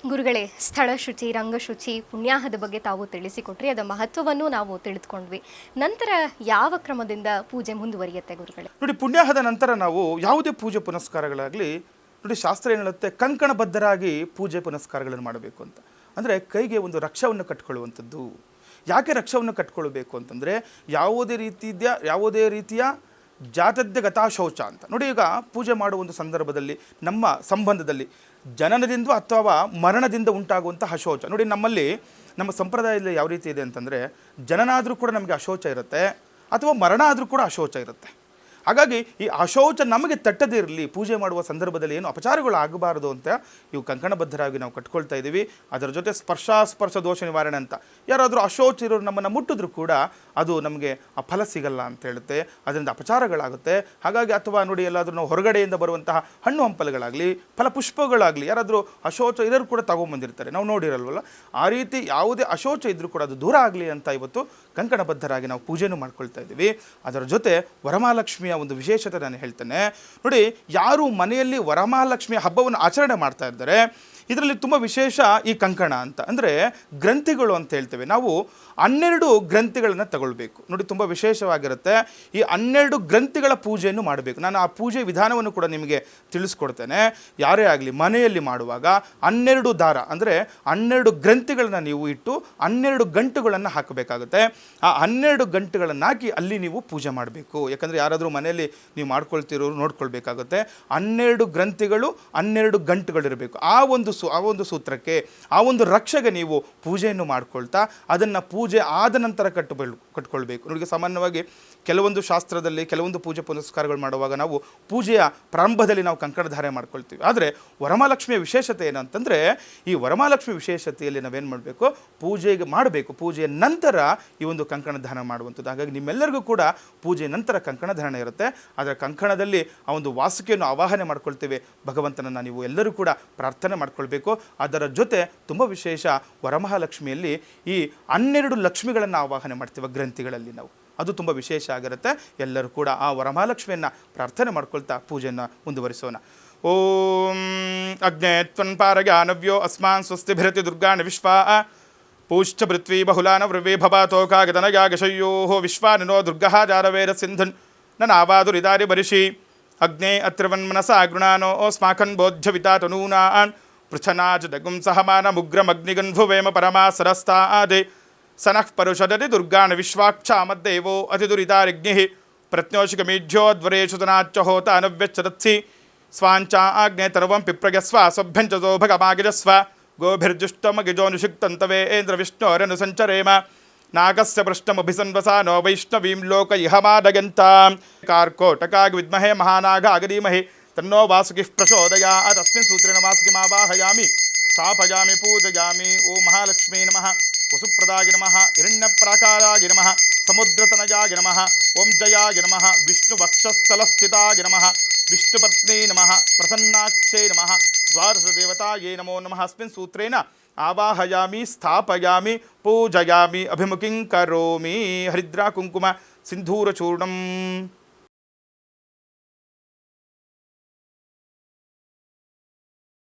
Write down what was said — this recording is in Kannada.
ಗುರುಗಳೇ, ಸ್ಥಳ ಶುಚಿ, ರಂಗಶುಚಿ, ಪುಣ್ಯಾಹದ ಬಗ್ಗೆ ತಾವು ತಿಳಿಸಿಕೊಟ್ರಿ. ಅದರ ಮಹತ್ವವನ್ನು ನಾವು ತಿಳಿದುಕೊಂಡ್ವಿ. ನಂತರ ಯಾವ ಕ್ರಮದಿಂದ ಪೂಜೆ ಮುಂದುವರಿಯುತ್ತೆ ಗುರುಗಳೇ? ನೋಡಿ, ಪುಣ್ಯಾಹದ ನಂತರ ನಾವು ಯಾವುದೇ ಪೂಜೆ ಪುನಸ್ಕಾರಗಳಾಗಲಿ, ನೋಡಿ ಶಾಸ್ತ್ರ ಏನು ಹೇಳುತ್ತೆ, ಕಂಕಣಬದ್ಧರಾಗಿ ಪೂಜೆ ಪುನಸ್ಕಾರಗಳನ್ನು ಮಾಡಬೇಕು ಅಂತ. ಅಂದರೆ ಕೈಗೆ ಒಂದು ರಕ್ಷವನ್ನು ಕಟ್ಕೊಳ್ಳುವಂಥದ್ದು. ಯಾಕೆ ರಕ್ಷವನ್ನು ಕಟ್ಕೊಳ್ಬೇಕು ಅಂತಂದರೆ, ಯಾವುದೇ ರೀತಿಯ ಜಾತದ್ಯ ಗತಾ ಶೌಚ ಅಂತ. ನೋಡಿ, ಈಗ ಪೂಜೆ ಮಾಡುವ ಒಂದು ಸಂದರ್ಭದಲ್ಲಿ ನಮ್ಮ ಸಂಬಂಧದಲ್ಲಿ ಜನನದಿಂದ ಅಥವಾ ಮರಣದಿಂದ ಉಂಟಾಗುವಂಥ ಅಶೌಚ. ನೋಡಿ, ನಮ್ಮ ಸಂಪ್ರದಾಯದಲ್ಲಿ ಯಾವ ರೀತಿ ಇದೆ ಅಂತಂದರೆ, ಜನನ ಆದರೂ ಕೂಡ ನಮಗೆ ಅಶೌಚ ಇರುತ್ತೆ, ಅಥವಾ ಮರಣ ಆದರೂ ಕೂಡ ಅಶೌಚ ಇರುತ್ತೆ. ಹಾಗಾಗಿ ಈ ಅಶೌಚ ನಮಗೆ ತಟ್ಟದೇ ಇರಲಿ, ಪೂಜೆ ಮಾಡುವ ಸಂದರ್ಭದಲ್ಲಿ ಏನು ಅಪಚಾರಗಳು ಆಗಬಾರದು ಅಂತ ಇವು ಕಂಕಣಬದ್ಧರಾಗಿ ನಾವು ಕಟ್ಕೊಳ್ತಾ ಇದ್ದೀವಿ. ಅದರ ಜೊತೆ ಸ್ಪರ್ಶ ದೋಷ ನಿವಾರಣೆ ಅಂತ. ಯಾರಾದರೂ ಅಶೌಚ ಇರೋರು ನಮ್ಮನ್ನು ಮುಟ್ಟಿದ್ರು ಕೂಡ ಅದು ನಮಗೆ ಆ ಫಲ ಸಿಗಲ್ಲ ಅಂತ ಹೇಳುತ್ತೆ, ಅದರಿಂದ ಅಪಚಾರಗಳಾಗುತ್ತೆ. ಹಾಗಾಗಿ ಅಥವಾ ನೋಡಿ, ಎಲ್ಲಾದರೂ ನಾವು ಹೊರಗಡೆಯಿಂದ ಬರುವಂತಹ ಹಣ್ಣು ಹಂಪಲುಗಳಾಗಲಿ, ಫಲಪುಷ್ಪಗಳಾಗಲಿ ಯಾರಾದರೂ ಅಶೌಚ ಇರೋರು ಕೂಡ ತಗೊಂಬಂದಿರ್ತಾರೆ, ನಾವು ನೋಡಿರಲ್ವಲ್ಲ. ಆ ರೀತಿ ಯಾವುದೇ ಅಶೌಚ ಇದ್ದರೂ ಕೂಡ ಅದು ದೂರ ಆಗಲಿ ಅಂತ ಇವತ್ತು ಕಂಕಣಬದ್ಧರಾಗಿ ನಾವು ಪೂಜೆನೂ ಮಾಡ್ಕೊಳ್ತಾ ಇದ್ದೀವಿ. ಅದರ ಜೊತೆ ವರಮಹಾಲಕ್ಷ್ಮಿಯ ಒಂದು ವಿಶೇಷತೆ ನಾನು ಹೇಳ್ತೇನೆ. ನೋಡಿ, ಯಾರು ಮನೆಯಲ್ಲಿ ವರಮಹಾಲಕ್ಷ್ಮಿಯ ಹಬ್ಬವನ್ನು ಆಚರಣೆ ಮಾಡ್ತಾ ಇದ್ದಾರೆ, ಇದರಲ್ಲಿ ತುಂಬ ವಿಶೇಷ ಈ ಕಂಕಣ ಅಂತ. ಅಂದರೆ ಗ್ರಂಥಿಗಳು ಅಂತ ಹೇಳ್ತೇವೆ ನಾವು. 12 ಗ್ರಂಥಿಗಳನ್ನು ತಗೊಳ್ಬೇಕು. ನೋಡಿ, ತುಂಬ ವಿಶೇಷವಾಗಿರುತ್ತೆ. ಈ 12 ಗ್ರಂಥಿಗಳ ಪೂಜೆಯನ್ನು ಮಾಡಬೇಕು. ನಾನು ಆ ಪೂಜೆ ವಿಧಾನವನ್ನು ಕೂಡ ನಿಮಗೆ ತಿಳಿಸ್ಕೊಡ್ತೇನೆ. ಯಾರೇ ಆಗಲಿ ಮನೆಯಲ್ಲಿ ಮಾಡುವಾಗ 12 ದಾರ ಅಂದರೆ 12 ಗ್ರಂಥಿಗಳನ್ನು ನೀವು ಇಟ್ಟು 12 ಗಂಟುಗಳನ್ನು ಹಾಕಬೇಕಾಗುತ್ತೆ. ಆ 12 ಗಂಟುಗಳನ್ನು ಹಾಕಿ ಅಲ್ಲಿ ನೀವು ಪೂಜೆ ಮಾಡಬೇಕು. ಯಾಕಂದರೆ ಯಾರಾದರೂ ಮನೆಯಲ್ಲಿ ನೀವು ಮಾಡ್ಕೊಳ್ತಿರೋರು ನೋಡ್ಕೊಳ್ಬೇಕಾಗುತ್ತೆ. 12 ಗ್ರಂಥಿಗಳು 12 ಗಂಟುಗಳಿರಬೇಕು. ಆ ಒಂದು ಸೂತ್ರಕ್ಕೆ, ಆ ಒಂದು ರಕ್ಷೆಗೆ ನೀವು ಪೂಜೆಯನ್ನು ಮಾಡ್ಕೊಳ್ತಾ ಅದನ್ನು ಪೂಜೆ ಆದ ನಂತರ ಕಟ್ಕೊಳ್ಬೇಕು. ನೋಡಿ, ಸಾಮಾನ್ಯವಾಗಿ ಕೆಲವೊಂದು ಶಾಸ್ತ್ರದಲ್ಲಿ ಕೆಲವೊಂದು ಪೂಜೆ ಪುನಸ್ಕಾರಗಳು ಮಾಡುವಾಗ ನಾವು ಪೂಜೆಯ ಪ್ರಾರಂಭದಲ್ಲಿ ನಾವು ಕಂಕಣ ಧಾರಣೆ ಮಾಡ್ಕೊಳ್ತೀವಿ. ಆದರೆ ವರಮಹಾಲಕ್ಷ್ಮಿಯ ವಿಶೇಷತೆ ಏನಂತಂದರೆ, ಈ ವರಮಹಾಲಕ್ಷ್ಮಿ ವಿಶೇಷತೆಯಲ್ಲಿ ನಾವೇನು ಮಾಡಬೇಕು, ಪೂಜೆಗೆ ಮಾಡಬೇಕು. ಪೂಜೆಯ ನಂತರ ಈ ಒಂದು ಕಂಕಣ ಧಾರಣ ಮಾಡುವಂಥದ್ದು. ಹಾಗಾಗಿ ನಿಮ್ಮೆಲ್ಲರಿಗೂ ಕೂಡ ಪೂಜೆಯ ನಂತರ ಕಂಕಣ ಧಾರಣೆ ಇರುತ್ತೆ. ಅದರ ಕಂಕಣದಲ್ಲಿ ಆ ಒಂದು ವಾಸುಕಿಯನ್ನು ಆವಾಹನೆ ಮಾಡ್ಕೊಳ್ತೇವೆ. ಭಗವಂತನನ್ನು ನೀವು ಎಲ್ಲರೂ ಕೂಡ ಪ್ರಾರ್ಥನೆ ಮಾಡ್ಕೊಳ್ಬೇಕು. ಅದರ ಜೊತೆ ತುಂಬ ವಿಶೇಷ, ವರಮಹಾಲಕ್ಷ್ಮಿಯಲ್ಲಿ ಈ 12 ಲಕ್ಷ್ಮಿಗಳನ್ನು ಆವಾಹನೆ ಮಾಡ್ತೀವಿ ಗ್ರಂಥಿಗಳಲ್ಲಿ ನಾವು. ಅದು ತುಂಬ ವಿಶೇಷ ಆಗಿರುತ್ತೆ. ಎಲ್ಲರೂ ಕೂಡ ಆ ವರಮಹಾಲಕ್ಷ್ಮಿಯನ್ನು ಪ್ರಾರ್ಥನೆ ಮಾಡ್ಕೊಳ್ತಾ ಪೂಜೆಯನ್ನು ಮುಂದುವರಿಸೋಣ. ಓಂ ಅಗ್ನೇ ತ್ವನ್ಪಾರಗಾನವ್ಯೋ ಅಸ್ಮಾನ್ ಸ್ವಸ್ತಿಭಿರತಿ ದುರ್ಗಾಣ ವಿಶ್ವಾ ಪೂಶ್ಚ ಪೃಥ್ವೀ ಬಹುಲಾನ ವೃವೇ ಭವಾತೋಕಾಗತನಯಾಗಶಯ್ಯೋ ವಿಶ್ವಾನಿನೋ ದುರ್ಗಃ ಜಾರವೇರ ಸಿಂಧುನ್ ನನಾವಾದುರಿದಾರಿ ಬರಿಷಿ ಅಗ್ನೇ ಅತ್ರವನ್ಮನಸಾ ಗೃಣಾನೋ ಸ್ಮಾಕನ್ ಬೋಧ್ಯವಿತಾ ತನೂನಾನ್ ಪೃಚ್ಛನಾಜ ದಗುಂ ಸಹಮಾನಮುಗ್ರಮಗ್ನಿಗನ್ಭುವೇಮ ಪರಮಾಸರಸ್ತಾದೆ ಸನಃ ಪರುಷದತಿ ದುರ್ಗಾಣ ವಿಶ್ವಾಕ್ಷಾಮದ್ದೇವೋ ಅತಿದುರಿತಾರಿಗ್ನಿಃ ಪ್ರತ್ನೋಷಿಕಮೀಢ್ಯೋದ್ವರೇಷು ತನಾಚ್ಚ ಹೋತ ಅನವ್ಯಚ್ಚರತ್ಸಿ ಸ್ವಾಂಚಾ ಆಗ್ನೇ ತರ್ವಂ ಪಿಪ್ರಗಸ್ವ ಸ್ವಭ್ಯಂಚೋ ಭಗಮಾಗಿಜಸ್ವ ಗೋಭಿರ್ಜುಷ್ಟಮಗಿಜೋನುಷಿಕ್ತಂತವೇ ಏಂದ್ರ ವಿಷ್ಣೋರನುಸಂಚರೇಮ ನಾಗಸ್ಯ ಪೃಷ್ಠಮಭಿಸನ್ವಸಾನೋ ವೈಷ್ಣವೀಂ ಲೋಕ ಇಹಮಾದಗಂತಾಂ ಕಾರ್ಕೋಟಕಾಗ ವಿದ್ಮಹೇ ಮಹಾನಾಗಾಗ ಧೀಮಹಿ ತನ್ನೋ ವಾಸುಕಿಃ ಪ್ರಚೋದಯಾತ್. ತಸ್ಮಿನ್ ಸೂತ್ರೇಣ ವಾಸುಕಿಮಾವಾಹಯಾಮಿ ಸ್ಥಾಪಯಾಮಿ ಪೂಜಯಾಮಿ. ಓಂ ಮಹಾಲಕ್ಷ್ಮೀ ನಮಃ, ವಸುಪ್ರದಾಗಿ ನಮಃ, ಹಿರಣ್ಯಪ್ರಾಕಾರಾಗಿ ನಮಃ, ಸಮುದ್ರತನಯಾಗಿ ನಮಃ, ಓಂ ಜಯಾಗಿ ನಮಃ, ವಿಷ್ಣುವಕ್ಷಸ್ಥಲಸ್ಥಿತಾಗಿ ನಮಃ, ವಿಷ್ಣುಪತ್ನೇ ನಮಃ, ಪ್ರಸನ್ನಾಕ್ಷೇ ನಮಃ, ದ್ವಾದಶದೇವತಾಯೇ ನಮೋ ನಮಃ. ಅಸ್ಮಿನ್ ಸೂತ್ರೇಣ ಆವಾಹಯಾಮಿ ಸ್ಥಾಪಯಾಮಿ ಪೂಜಯಾಮಿ ಅಭಿಮುಖಿಂ ಕರೋಮಿ. ಹರಿದ್ರಾ ಕುಂಕುಮ ಸಿಂಧೂರಚೂರ್ಣಂ.